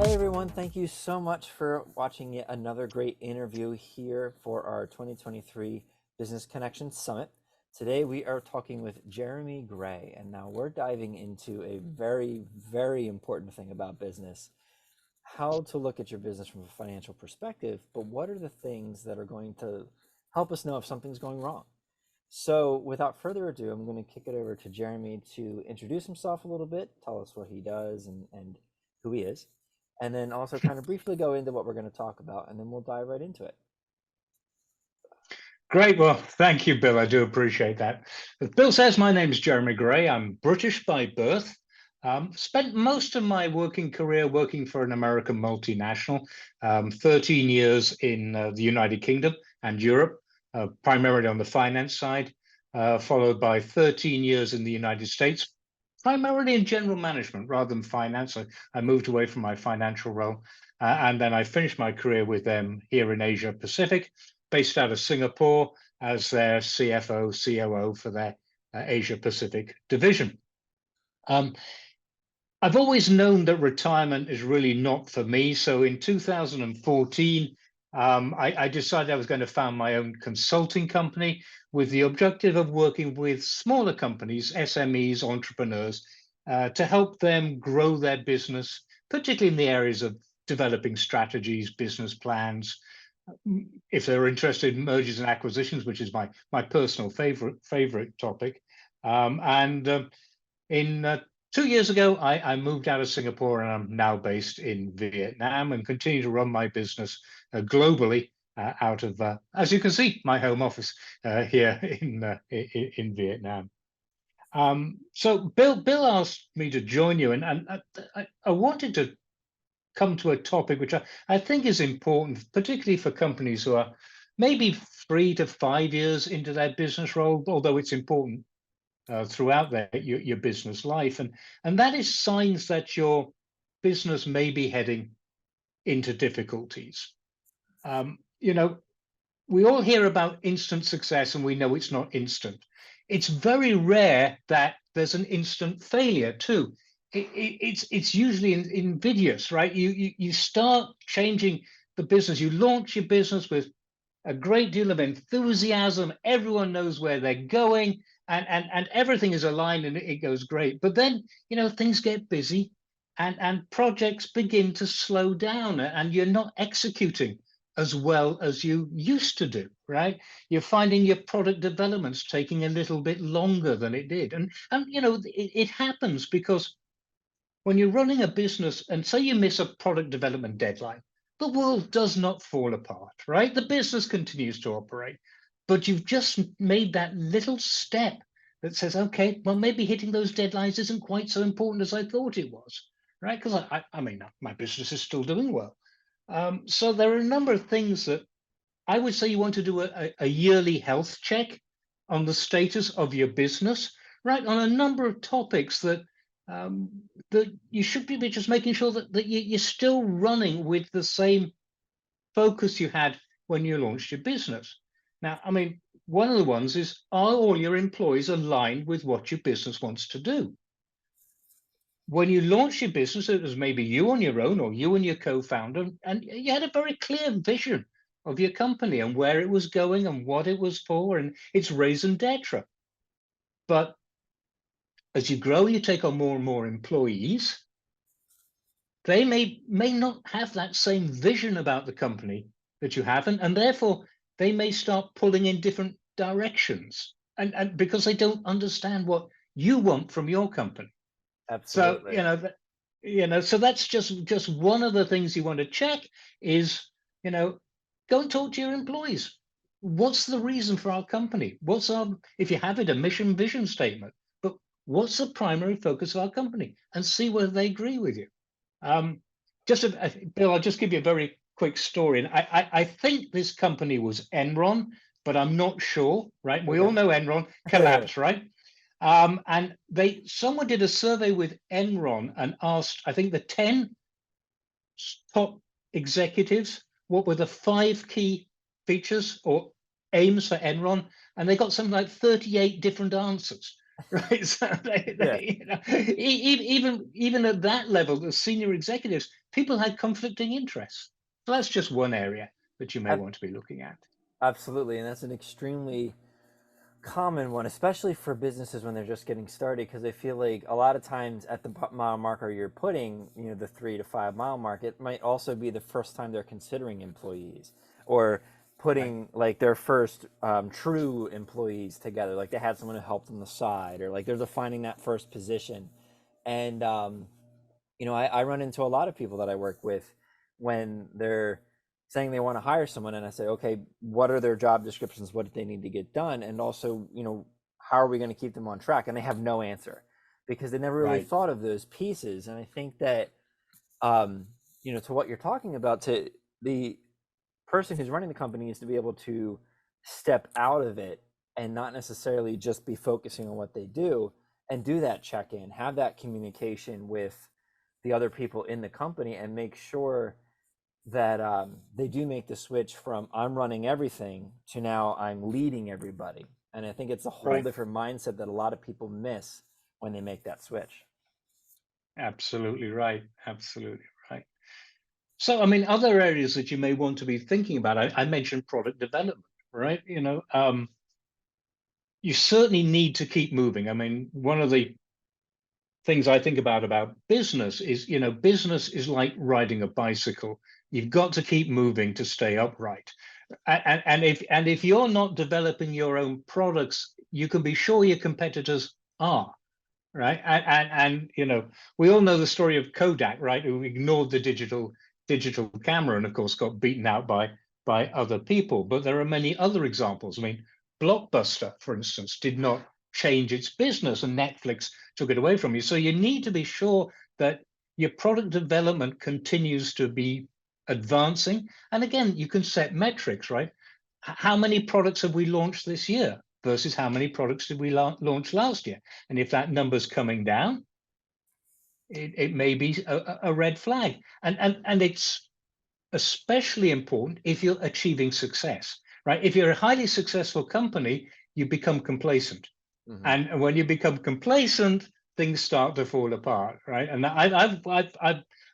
Hey everyone, thank you so much for watching yet another great interview here for our 2023 Business Connection Summit. Today we are talking with Jeremy Gray, and now we're diving into a very, very important thing about business: how to look at your business from a financial perspective, but what are the things that are going to help us know if something's going wrong? So without further ado, I'm going to kick it over to Jeremy to introduce himself a little bit, tell us what he does and who he is, and then also kind of briefly go into what we're going to talk about, and then we'll dive right into it. Great. Well, thank you, Bill. I do appreciate that. As Bill says, my name is Jeremy Gray. I'm British by birth. Spent most of my working career working for an American multinational, 13 years in the United Kingdom and Europe, primarily on the finance side, followed by 13 years in the United States, primarily in general management rather than finance. I moved away from my financial role, and then I finished my career with them here in Asia Pacific, based out of Singapore as their CFO, COO for their Asia Pacific division. I've always known that retirement is really not for me. So in 2014, I decided I was going to found my own consulting company with the objective of working with smaller companies, SMEs, entrepreneurs, to help them grow their business, particularly in the areas of developing strategies, business plans, if they're interested in mergers and acquisitions, which is my personal favorite topic. In 2 years ago, I moved out of Singapore, and I'm now based in Vietnam and continue to run my business globally out of, as you can see, my home office here in Vietnam. So Bill asked me to join you, and I wanted to come to a topic which I think is important, particularly for companies who are maybe 3 to 5 years into their business role, although it's important throughout your business life. And that is signs that your business may be heading into difficulties. You know, we all hear about instant success and we know it's not instant. It's very rare that there's an instant failure too. It's usually invidious, right? You start changing the business, you launch your business with a great deal of enthusiasm. Everyone knows where they're going, and everything is aligned, and it goes great. But then, things get busy, and projects begin to slow down, and you're not executing as well as you used to do, right? You're finding your product development's taking a little bit longer than it did. And it happens because when you're running a business and say you miss a product development deadline, the world does not fall apart, right? The business continues to operate, but you've just made that little step that says, okay, well, maybe hitting those deadlines isn't quite so important as I thought it was, right? Because I mean, my business is still doing well. So there are a number of things that I would say you want to do a yearly health check on the status of your business, right? On a number of topics um, that you should be just making sure that you're still running with the same focus you had when you launched your business. Now, I mean, one of the ones is, are all your employees aligned with what your business wants to do? When you launched your business, it was maybe you on your own or you and your co-founder, and you had a very clear vision of your company and where it was going and what it was for and its raison d'etre. But as you grow, you take on more and more employees. They may not have that same vision about the company that you have, and therefore they may start pulling in different directions, and because they don't understand what you want from your company. So Absolutely. so that's just one of the things you want to check is, you know, go and talk to your employees. What's the reason for our company? What's our, if you have it, a mission vision statement, but what's the primary focus of our company, and see whether they agree with you. Um, Bill, I'll just give you a very quick story. And I think this company was Enron, but I'm not sure, right? We all Okay. know Enron collapsed, right? And someone did a survey with Enron and asked, I think, the 10 top executives what were the 5 key features or aims for Enron, and they got something like 38 different answers. right? So Yeah, even at that level, the senior executives, people had conflicting interests. So that's just one area that you may ab- want to be looking at. absolutely, and that's an extremely common one, especially for businesses when they're just getting started, because I feel like a lot of times at the mile marker you're putting, the 3 to 5 mile mark, it might also be the first time they're considering employees or Right, putting like their first true employees together, like they had someone who helped on the side, or like they're defining that first position. And I run into a lot of people that I work with when they're saying they want to hire someone, and I say, okay, what are their job descriptions? What do they need to get done? And also, how are we going to keep them on track? And they have no answer because they never really right, thought of those pieces. And I think that, to what you're talking about, to the person who's running the company is to be able to step out of it and not necessarily just be focusing on what they do, and do that check in, have that communication with the other people in the company, and make sure that they do make the switch from I'm running everything to now I'm leading everybody. And I think it's a whole right. different mindset that a lot of people miss when they make that switch. Absolutely right. Absolutely right. So, I mean, other areas that you may want to be thinking about, I mentioned product development, right? You certainly need to keep moving. I mean, one of the things I think about business is, business is like riding a bicycle. You've got to keep moving to stay upright. And if you're not developing your own products, you can be sure your competitors are, right? And we all know the story of Kodak, right? Who ignored the digital camera and of course got beaten out by other people. But there are many other examples. I mean, Blockbuster, for instance, did not change its business and Netflix took it away from you. So you need to be sure that your product development continues to be advancing. And again, you can set metrics, right? How many products have we launched this year versus how many products did we launch last year? And if that number's coming down, it may be a red flag. And it's especially important if you're achieving success, right? If you're a highly successful company, you become complacent. Hmm. And when you become complacent, things start to fall apart, right? And I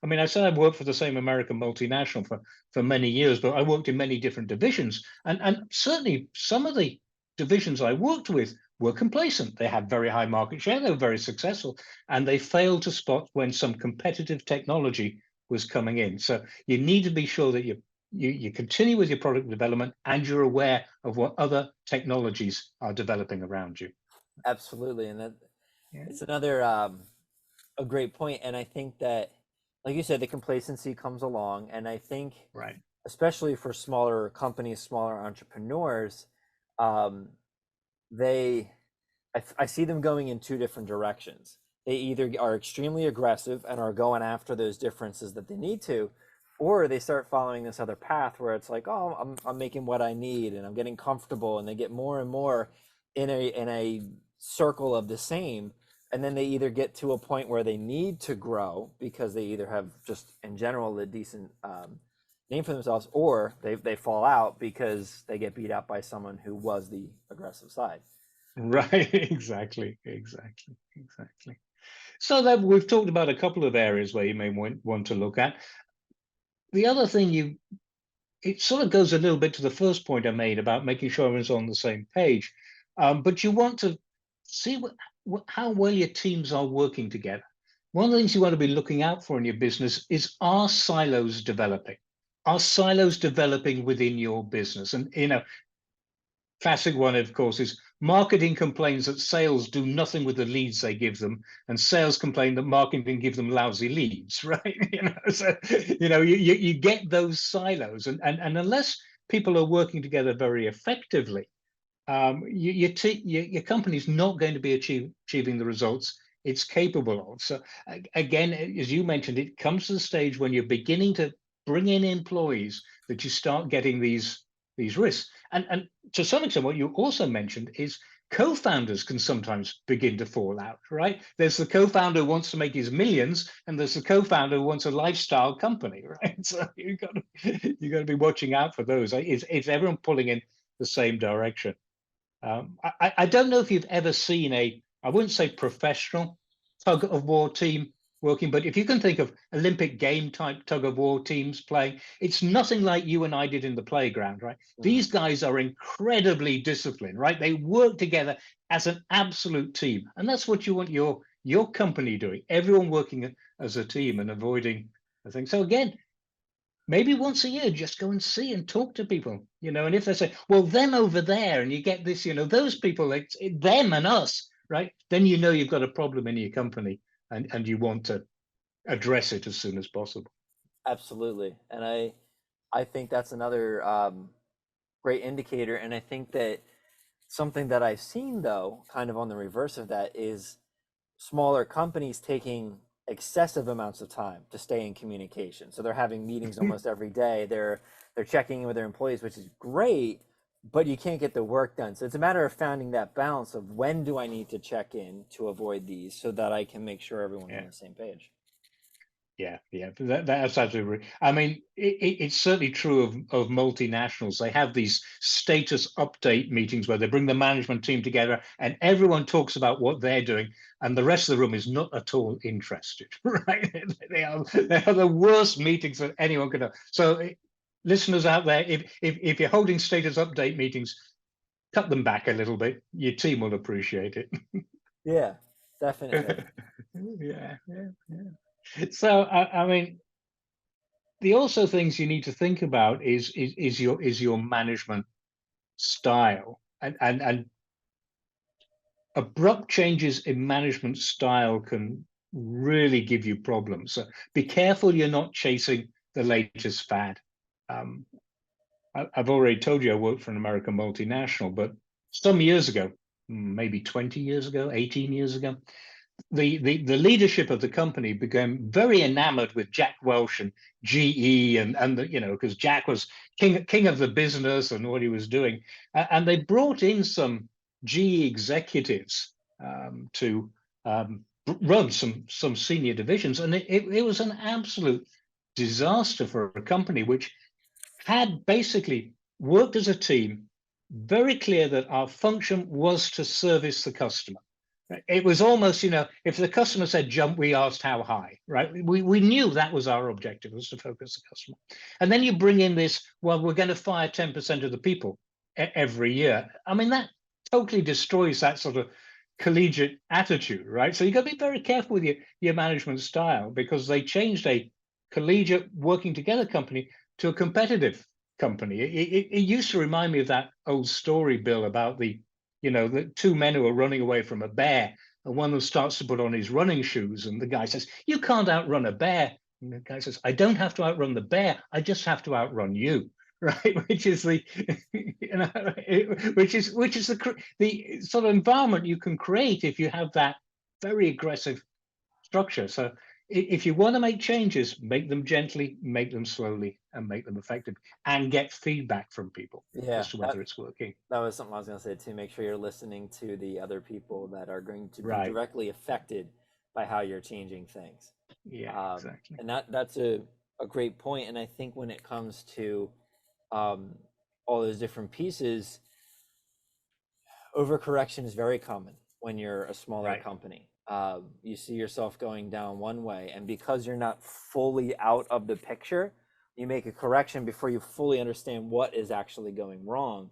mean, I said I've worked for the same American multinational for many years, but I worked in many different divisions, and certainly some of the divisions I worked with were complacent. They had very high market share, they were very successful, and they failed to spot when some competitive technology was coming in. So you need to be sure that you continue with your product development and you're aware of what other technologies are developing around you. Absolutely. And that Yeah, it's another a great point. And I think that, like you said, the complacency comes along. And I think, right. especially for smaller companies, smaller entrepreneurs, um, they I see them going in two different directions. They either are extremely aggressive and are going after those differences that they need to, or they start following this other path where it's like, oh, I'm making what I need and I'm getting comfortable, and they get more and more in a circle of the same. And then they either get to a point where they need to grow because they either have just in general a decent name for themselves, or they fall out because they get beat out by someone who was the aggressive side. Right, exactly. So that we've talked about a couple of areas where you may want to look at. The other thing it sort of goes a little bit to the first point I made about making sure everyone's on the same page. But you want to see how well your teams are working together. One of the things you want to be looking out for in your business is, are silos developing? Are silos developing within your business? And classic one, of course, is marketing complains that sales do nothing with the leads they give them, and sales complain that marketing give them lousy leads, right? So you get those silos, and unless people are working together very effectively, your company's not going to be achieving the results it's capable of. So again, as you mentioned, it comes to the stage when you're beginning to bring in employees that you start getting these risks. And to some extent, what you also mentioned is co-founders can sometimes begin to fall out, right? There's the co-founder who wants to make his millions, and there's the co-founder who wants a lifestyle company, right? So you got to be watching out for those. It's everyone pulling in the same direction. I don't know if you've ever seen I wouldn't say professional tug of war team working, but if you can think of Olympic game type tug of war teams playing, it's nothing like you and I did in the playground, right? Mhm. These guys are incredibly disciplined, right? They work together as an absolute team, and that's what you want your company doing. Everyone working as a team and avoiding the thing. So again, maybe once a year, just go and see and talk to people, and if they say, well, them over there, and you get this, those people, them and us, right? Then you've got a problem in your company, and you want to address it as soon as possible. Absolutely. And I think that's another great indicator. And I think that something that I've seen, though, kind of on the reverse of that, is smaller companies taking excessive amounts of time to stay in communication. So they're having meetings almost every day. They're checking in with their employees, which is great, but you can't get the work done. So it's a matter of finding that balance of when do I need to check in to avoid these so that I can make sure everyone's on Yeah. the same page. Yeah. That's absolutely right. I mean, it's certainly true of multinationals. They have these status update meetings where they bring the management team together and everyone talks about what they're doing, and the rest of the room is not at all interested. Right? They are the worst meetings that anyone could have. So, listeners out there, if you're holding status update meetings, cut them back a little bit. Your team will appreciate it. Yeah, definitely. Yeah. So, I mean, the also things you need to think about is your management style, and abrupt changes in management style can really give you problems. So be careful you're not chasing the latest fad. Um, I've already told you I worked for an American multinational, but some years ago, maybe 20 years ago, 18 years ago, the leadership of the company became very enamored with Jack Welch and GE, and because Jack was king of the business and what he was doing, and they brought in some GE executives to run some senior divisions, and it was an absolute disaster for a company which had basically worked as a team, very clear that our function was to service the customer. It was almost, if the customer said jump, we asked how high, right? We knew that was our objective, was to focus the customer. And then you bring in this, well, we're going to fire 10% of the people every year. I mean, that totally destroys that sort of collegiate attitude, right? So you got to be very careful with your management style, because they changed a collegiate working together company to a competitive company. It used to remind me of that old story, Bill, about the two men who are running away from a bear, and one of them starts to put on his running shoes, and the guy says, "You can't outrun a bear." And the guy says, "I don't have to outrun the bear. I just have to outrun you." Right, which is the, which is the sort of environment you can create if you have that very aggressive structure. So if you want to make changes, make them gently, make them slowly, and make them effective, and get feedback from people Yeah, as to whether it's working. that was something I was going to say too. Make sure you're listening to the other people that are going to be Right. directly affected by how you're changing things. Yeah, exactly. And that's a great point. And I think when it comes to um, all those different pieces, overcorrection is very common when you're a smaller Right. company. You see yourself going down one way, and because you're not fully out of the picture, you make a correction before you fully understand what is actually going wrong.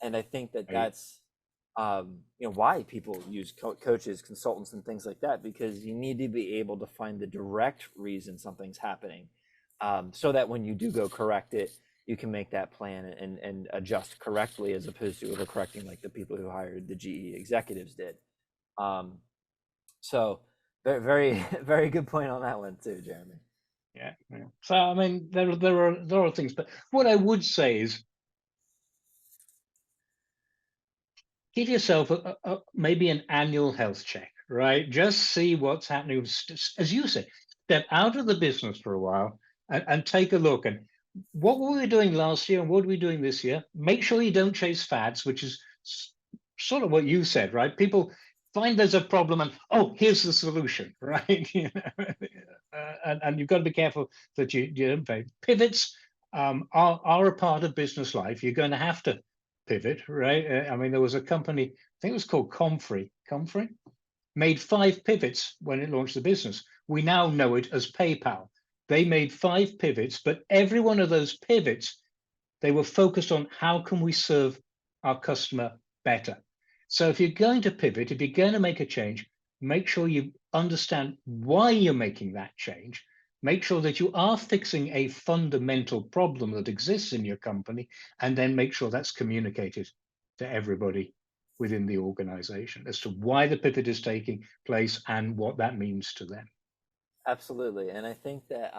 And I think that Right. that's why people use coaches, consultants, and things like that, because you need to be able to find the direct reason something's happening, so that when you do go correct it, you can make that plan and adjust correctly, as opposed to overcorrecting like the people who hired the GE executives did. Um, so very, very good point on that one too, Jeremy. Yeah. So I mean, there are things, but what I would say is give yourself maybe an annual health check, right? Just see what's happening. As you say, step out of the business for a while and take a look. And what were we doing last year and what are we doing this year? Make sure you don't chase fads, which is sort of what you said, right? People find there's a problem and, oh, here's the solution, right? And you've got to be careful that you don't pay. Pivots are a part of business life. You're going to have to pivot, right? I mean, there was a company, I think it was called Comfrey. Comfrey? made 5 pivots when it launched the business. We now know it as PayPal. They made 5 pivots, but every one of those pivots, they were focused on how can we serve our customer better. So if you're going to pivot, if you're going to make a change, make sure you understand why you're making that change. Make sure that you are fixing a fundamental problem that exists in your company, and then make sure that's communicated to everybody within the organization as to why the pivot is taking place and what that means to them. Absolutely. And I think that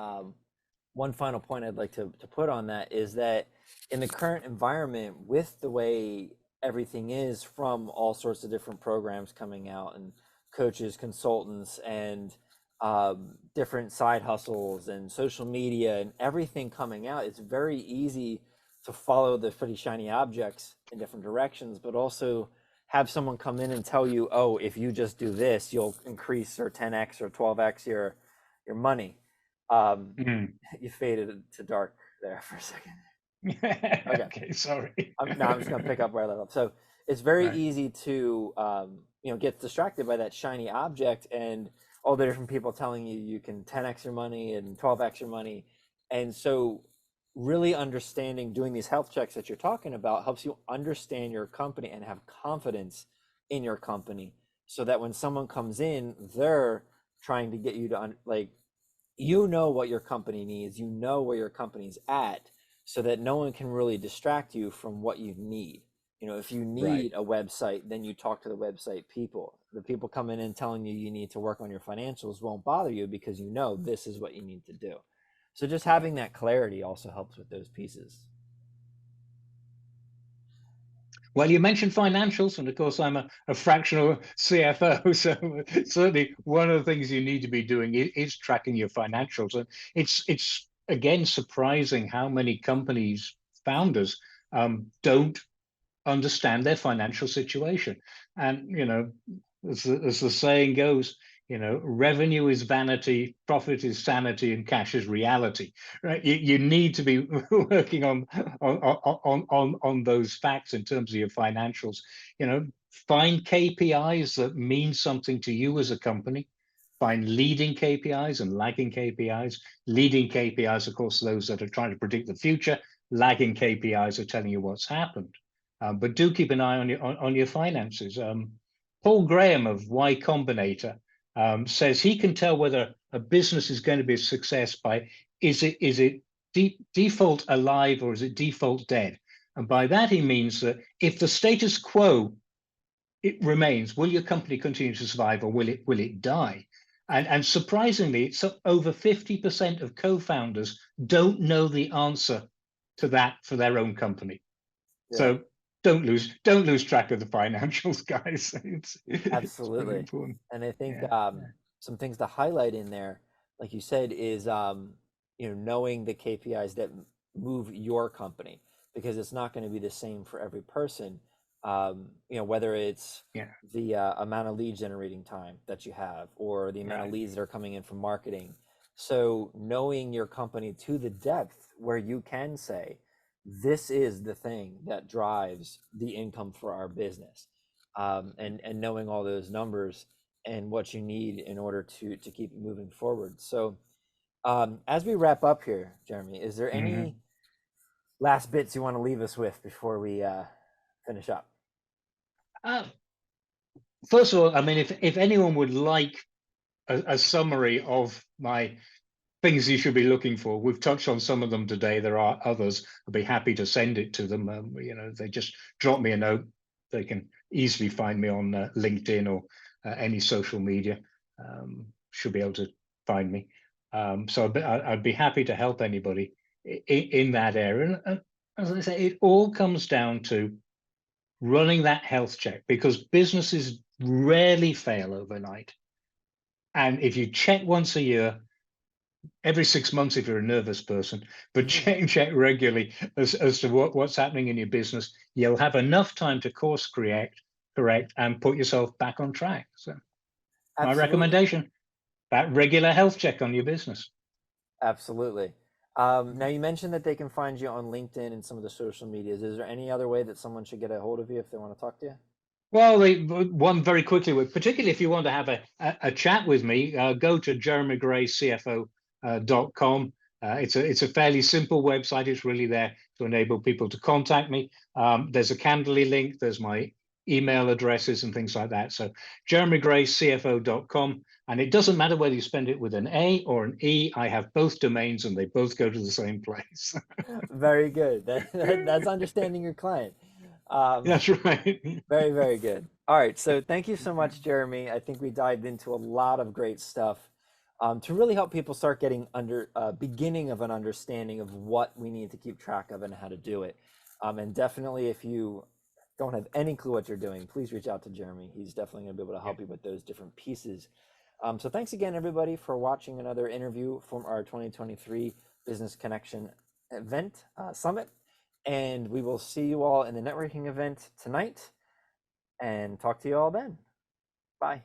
one final point I'd like to put on that is that in the current environment, with the way everything is, from all sorts of different programs coming out and coaches, consultants, and different side hustles and social media and everything coming out, it's very easy to follow the pretty shiny objects in different directions, but also have someone come in and tell you, oh, if you just do this, you'll increase or 10x or 12x your money. Um, Mm. you faded to dark there for a second. Okay. Okay, sorry. I'm just gonna pick up where I left off. So it's very Right. easy to get distracted by that shiny object and all the different people telling you you can 10x your money and 12x your money. And so really understanding, doing these health checks that you're talking about, helps you understand your company and have confidence in your company, so that when someone comes in, they're trying to get you to you know what your company needs, you know where your company's at, so that no one can really distract you from what you need. If you Right. need a website, then you talk to the website people. The people coming in telling you you need to work on your financials won't bother you, because you know this is what you need to do. So just having that clarity also helps with those pieces. Well, you mentioned financials, and of course, I'm a fractional CFO. So certainly, one of the things you need to be doing is tracking your financials. And it's again surprising how many companies founders don't understand their financial situation. And as the saying goes, revenue is vanity, profit is sanity, and cash is reality. Right? You need to be working on those facts in terms of your financials. Find KPIs that mean something to you as a company. Find leading KPIs and lagging KPIs. Leading KPIs, of course, those that are trying to predict the future. Lagging KPIs are telling you what's happened. But do keep an eye on your finances. Paul Graham of Y Combinator says he can tell whether a business is going to be a success by is it default alive or is it default dead? And by that he means that if the status quo it remains, will your company continue to survive or will it die? And surprisingly, it's over 50% of co-founders don't know the answer to that for their own company. Yeah, So don't lose track of the financials, guys. It's really absolutely. important. And I think Yeah, yeah, some things to highlight in there, like you said, is knowing the KPIs that move your company, because it's not going to be the same for every person. Whether it's yeah. the amount of lead generating time that you have, or the amount of Right. leads that are coming in from marketing. So knowing your company to the depth where you can say, this is the thing that drives the income for our business, and knowing all those numbers and what you need in order to keep moving forward. So as we wrap up here, Jeremy, is there Mhm. any last bits you want to leave us with before we finish up? Uh, First of all, I mean, if anyone would like a summary of my things you should be looking for, we've touched on some of them today. There are others. I'd be happy to send it to them. They just drop me a note. They can easily find me on LinkedIn or any social media. Should be able to find me. So I'd be happy to help anybody in that area. And as I say, it all comes down to running that health check, because businesses rarely fail overnight. And if you check once a year, every 6 months if you're a nervous person, but check regularly as to what's happening in your business, you'll have enough time to course correct, and put yourself back on track. So my Absolutely. recommendation, that regular health check on your business. Absolutely. Now you mentioned that they can find you on LinkedIn and some of the social medias. Is there any other way that someone should get a hold of you if they want to talk to you? Well, one very quickly, particularly if you want to have a chat with me, go to jeremygraycfo.com. It's a fairly simple website. It's really there to enable people to contact me. There's a Candly link. There's my email addresses and things like that. So jeremygraycfo.com. And it doesn't matter whether you spend it with an A or an E. I have both domains and they both go to the same place. Very good. That's understanding your client. That's right. Very, very good. All right. So thank you so much, Jeremy. I think we dived into a lot of great stuff to really help people start getting beginning of an understanding of what we need to keep track of and how to do it. And definitely, if you don't have any clue what you're doing, please reach out to Jeremy. He's definitely going to be able to Yeah. help you with those different pieces. So thanks again, everybody, for watching another interview from our 2023 Business Connection event summit. And we will see you all in the networking event tonight and talk to you all then. Bye.